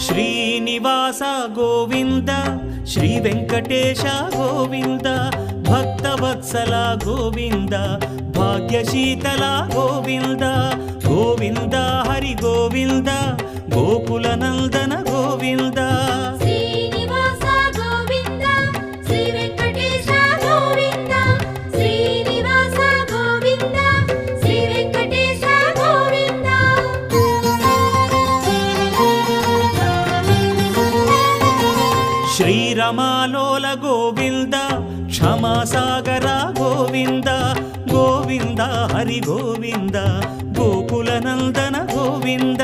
Srinivasa Govinda Shri Venkatesha Govinda Bhaktavatsala Govinda భాగ్యశీతల Govinda Govinda Hari Govinda Gokula Nandana Govinda Srinivasa Govinda Shri Venkatesha Govinda Srinivasa Govinda Shri Venkatesha Govinda శ్రీరమాలోల Govinda క్షమాసాగర Govinda Govinda Hari Govinda Gokula Nandana Govinda